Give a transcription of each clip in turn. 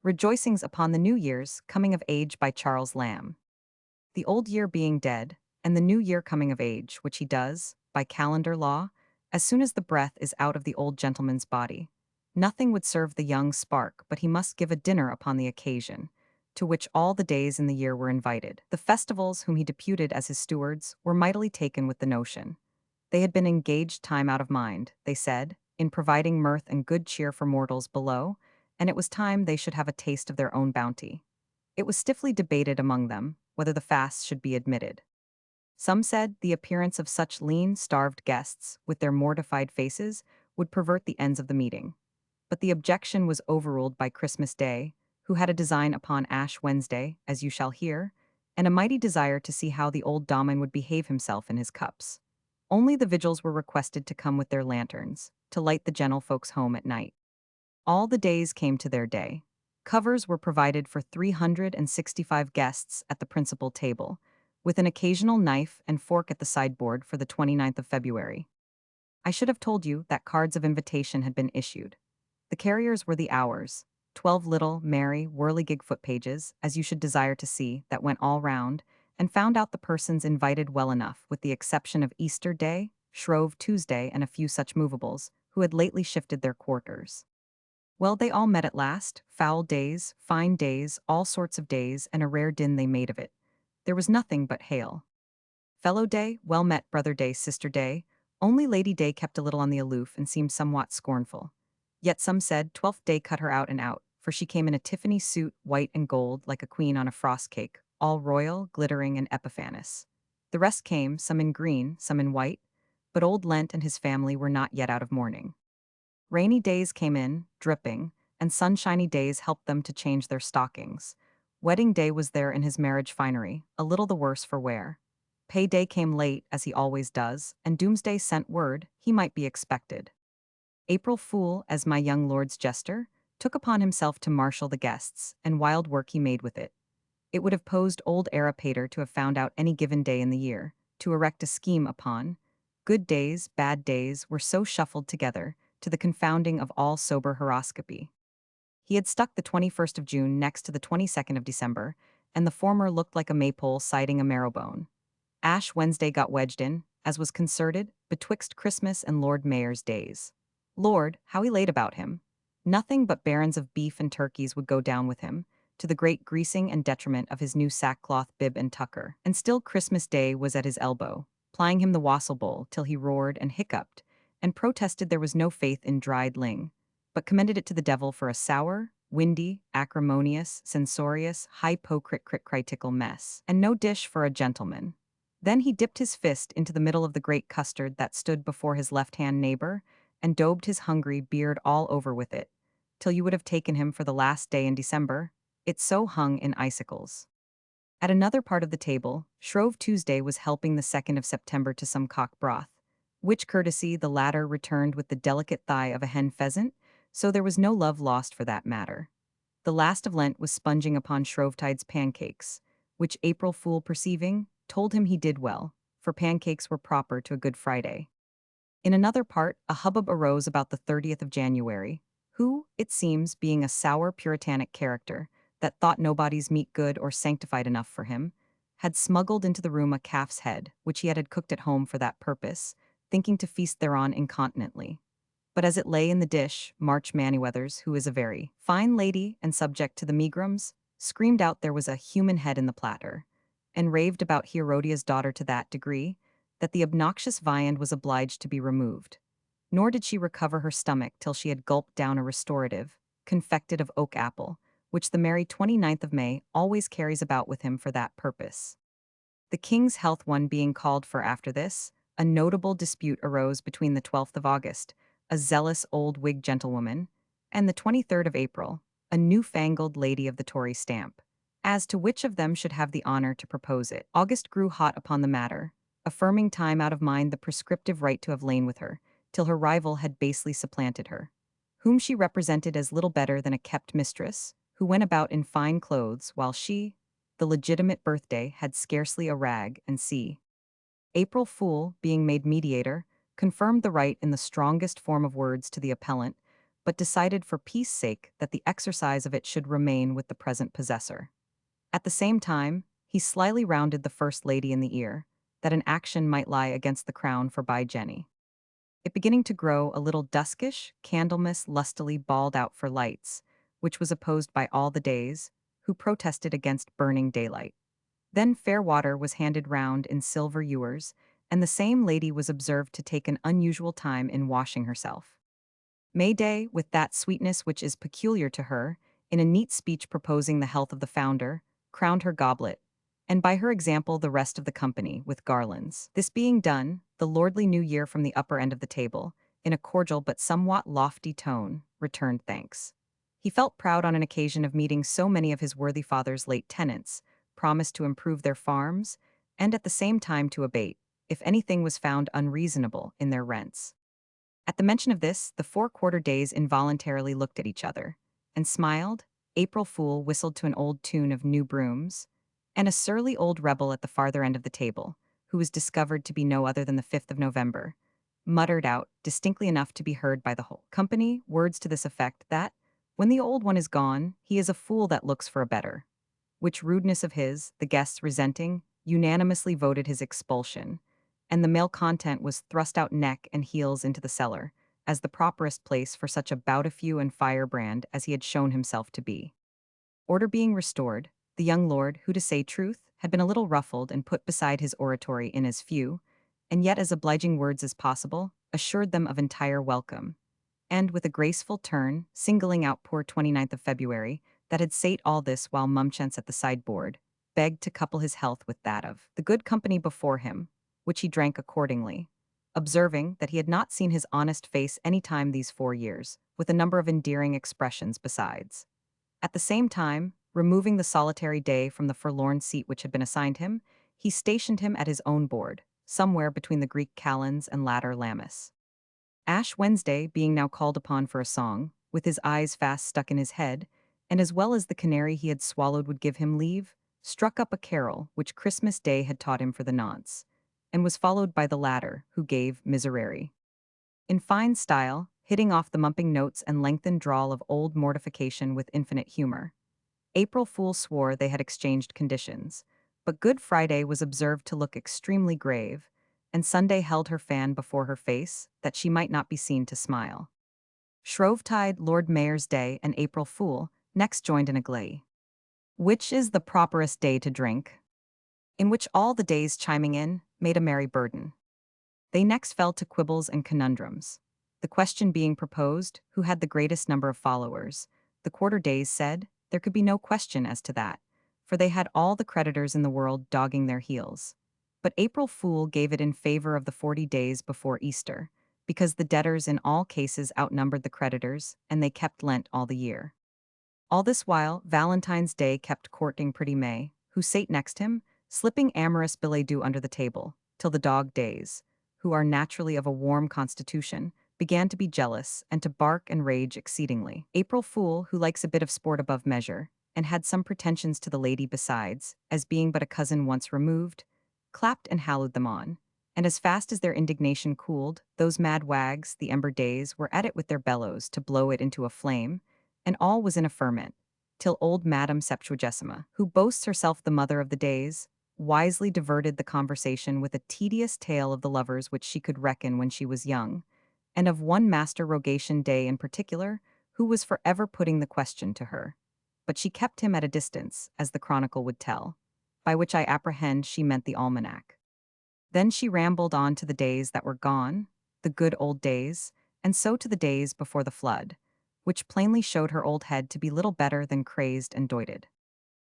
Rejoicings upon the New Year's, Coming of Age by Charles Lamb. The old year being dead, and the new year coming of age, which he does, by calendar law, as soon as the breath is out of the old gentleman's body. Nothing would serve the young spark, but he must give a dinner upon the occasion, to which all the days in the year were invited. The festivals, whom he deputed as his stewards, were mightily taken with the notion. They had been engaged time out of mind, they said, in providing mirth and good cheer for mortals below, and it was time they should have a taste of their own bounty. It was stiffly debated among them whether the fast should be admitted. Some said the appearance of such lean, starved guests, with their mortified faces, would pervert the ends of the meeting. But the objection was overruled by Christmas Day, who had a design upon Ash Wednesday, as you shall hear, and a mighty desire to see how the old domin would behave himself in his cups. Only the vigils were requested to come with their lanterns, to light the gentlefolks home at night. All the days came to their day. Covers were provided for 365 guests at the principal table, with an occasional knife and fork at the sideboard for the 29th of February. I should have told you that cards of invitation had been issued. The carriers were the Hours, 12 little, merry, whirligig footpages, as you should desire to see, that went all round, and found out the persons invited well enough, with the exception of Easter Day, Shrove Tuesday, and a few such movables, who had lately shifted their quarters. Well, they all met at last, foul days, fine days, all sorts of days, and a rare din they made of it. There was nothing but hail. Fellow Day, well met, Brother Day, Sister Day. Only Lady Day kept a little on the aloof and seemed somewhat scornful. Yet some said 12th Day cut her out and out, for she came in a Tiffany suit, white and gold, like a queen on a frost cake, all royal, glittering, and epiphanous. The rest came, some in green, some in white, but old Lent and his family were not yet out of mourning. Rainy days came in, dripping, and sunshiny days helped them to change their stockings. Wedding day was there in his marriage finery, a little the worse for wear. Payday came late, as he always does, and Doomsday sent word he might be expected. April Fool, as my young lord's jester, took upon himself to marshal the guests, and wild work he made with it. It would have posed old Arapater to have found out any given day in the year, to erect a scheme upon. Good days, bad days, were so shuffled together, to the confounding of all sober horoscopy. He had stuck the 21st of June next to the 22nd of December, and the former looked like a maypole siding a marrowbone. Ash Wednesday got wedged in, as was concerted, betwixt Christmas and Lord Mayor's days. Lord, how he laid about him! Nothing but barons of beef and turkeys would go down with him, to the great greasing and detriment of his new sackcloth bib and tucker. And still Christmas Day was at his elbow, plying him the wassail bowl till he roared and hiccuped, and protested there was no faith in dried ling, but commended it to the devil for a sour, windy, acrimonious, censorious, hypocritical mess, and no dish for a gentleman. Then he dipped his fist into the middle of the great custard that stood before his left-hand neighbor, and daubed his hungry beard all over with it, till you would have taken him for the last day in December, it so hung in icicles. At another part of the table, Shrove Tuesday was helping the 2nd of September to some cock broth, which courtesy the latter returned with the delicate thigh of a hen pheasant, so there was no love lost for that matter. The last of Lent was sponging upon Shrovetide's pancakes, which April Fool perceiving, told him he did well, for pancakes were proper to a Good Friday. In another part, a hubbub arose about the 30th of January, who, it seems, being a sour puritanic character, that thought nobody's meat good or sanctified enough for him, had smuggled into the room a calf's head, which he had cooked at home for that purpose, thinking to feast thereon incontinently. But as it lay in the dish, March Manyweathers, who is a very fine lady and subject to the megrims, screamed out there was a human head in the platter, and raved about Herodia's daughter to that degree, that the obnoxious viand was obliged to be removed. Nor did she recover her stomach till she had gulped down a restorative, confected of oak apple, which the merry 29th of May always carries about with him for that purpose. The king's health one being called for after this, a notable dispute arose between the 12th of August, a zealous old Whig gentlewoman, and the 23rd of April, a new-fangled lady of the Tory stamp, as to which of them should have the honor to propose it. August grew hot upon the matter, affirming time out of mind the prescriptive right to have lain with her, till her rival had basely supplanted her, whom she represented as little better than a kept mistress, who went about in fine clothes, while she, the legitimate birthday, had scarcely a rag, and see. April Fool, being made mediator, confirmed the right in the strongest form of words to the appellant, but decided for peace sake that the exercise of it should remain with the present possessor. At the same time, he slyly rounded the First Lady in the ear, that an action might lie against the crown for by Jenny. It beginning to grow a little duskish, Candlemas lustily bawled out for lights, which was opposed by all the days, who protested against burning daylight. Then fair water was handed round in silver ewers, and the same lady was observed to take an unusual time in washing herself. May Day, with that sweetness which is peculiar to her, in a neat speech proposing the health of the founder, crowned her goblet, and by her example the rest of the company, with garlands. This being done, the lordly New Year from the upper end of the table, in a cordial but somewhat lofty tone, returned thanks. He felt proud on an occasion of meeting so many of his worthy father's late tenants, promised to improve their farms, and at the same time to abate, if anything was found unreasonable, in their rents. At the mention of this, the 4 quarter days involuntarily looked at each other, and smiled. April Fool whistled to an old tune of New Brooms, and a surly old rebel at the farther end of the table, who was discovered to be no other than the 5th of November, muttered out, distinctly enough to be heard by the whole company, words to this effect that, when the old one is gone, he is a fool that looks for a better. Which rudeness of his, the guests resenting, unanimously voted his expulsion, and the male content was thrust out neck and heels into the cellar, as the properest place for such a boutifu and firebrand as he had shown himself to be. Order being restored, the young lord, who to say truth, had been a little ruffled and put beside his oratory in as few, and yet as obliging words as possible, assured them of entire welcome, and with a graceful turn, singling out poor 29th of February, that had sate all this while mumchance at the sideboard, begged to couple his health with that of the good company before him, which he drank accordingly, observing that he had not seen his honest face any time these 4 years, with a number of endearing expressions besides. At the same time, removing the solitary day from the forlorn seat which had been assigned him, he stationed him at his own board, somewhere between the Greek Calends and latter Lammas. Ash Wednesday being now called upon for a song, with his eyes fast stuck in his head, and as well as the canary he had swallowed would give him leave, struck up a carol which Christmas Day had taught him for the nonce, and was followed by the latter, who gave Miserere. In fine style, hitting off the mumping notes and lengthened drawl of old mortification with infinite humor. April Fool swore they had exchanged conditions, but Good Friday was observed to look extremely grave, and Sunday held her fan before her face, that she might not be seen to smile. Shrovetide, Lord Mayor's Day, and April Fool next joined in a glee. Which is the properest day to drink? In which all the days chiming in made a merry burden. They next fell to quibbles and conundrums. The question being proposed, who had the greatest number of followers, the quarter-days said there could be no question as to that, for they had all the creditors in the world dogging their heels. But April Fool gave it in favor of the 40 days before Easter, because the debtors in all cases outnumbered the creditors, and they kept Lent all the year. All this while, Valentine's Day kept courting pretty May, who sate next him, slipping amorous billet doux under the table, till the dog Days, who are naturally of a warm constitution, began to be jealous and to bark and rage exceedingly. April Fool, who likes a bit of sport above measure, and had some pretensions to the lady besides, as being but a cousin once removed, clapped and hallooed them on, and as fast as their indignation cooled, those mad wags, the Ember Days, were at it with their bellows to blow it into a flame, and all was in a ferment, till old Madame Septuagesima, who boasts herself the mother of the days, wisely diverted the conversation with a tedious tale of the lovers which she could reckon when she was young, and of one Master Rogation Day in particular, who was forever putting the question to her. But she kept him at a distance, as the chronicle would tell, by which I apprehend she meant the almanac. Then she rambled on to the days that were gone, the good old days, and so to the days before the flood, which plainly showed her old head to be little better than crazed and doited.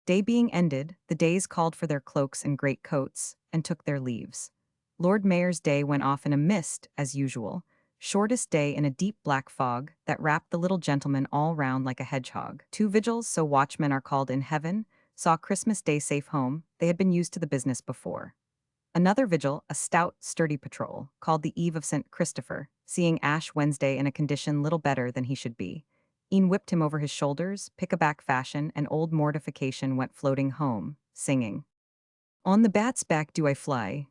Day being ended, the days called for their cloaks and great coats, and took their leaves. Lord Mayor's Day went off in a mist, as usual, shortest day in a deep black fog that wrapped the little gentleman all round like a hedgehog. 2 vigils, so watchmen are called in heaven, saw Christmas Day safe home. They had been used to the business before. Another vigil, a stout, sturdy patrol, called the Eve of St. Christopher, seeing Ash Wednesday in a condition little better than he should be, e'en whipped him over his shoulders, pick-a-back fashion, and old mortification went floating home, singing, "On the bat's back do I fly,"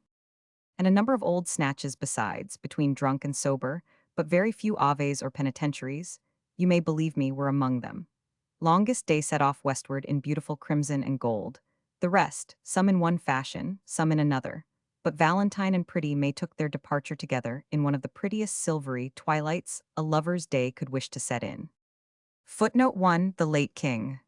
and a number of old snatches besides, between drunk and sober, but very few aves or penitentiaries, you may believe me, were among them. Longest day set off westward in beautiful crimson and gold. The rest, some in one fashion, some in another. But Valentine and Pretty May took their departure together in one of the prettiest silvery twilights a lover's day could wish to set in. Footnote 1. The Late King.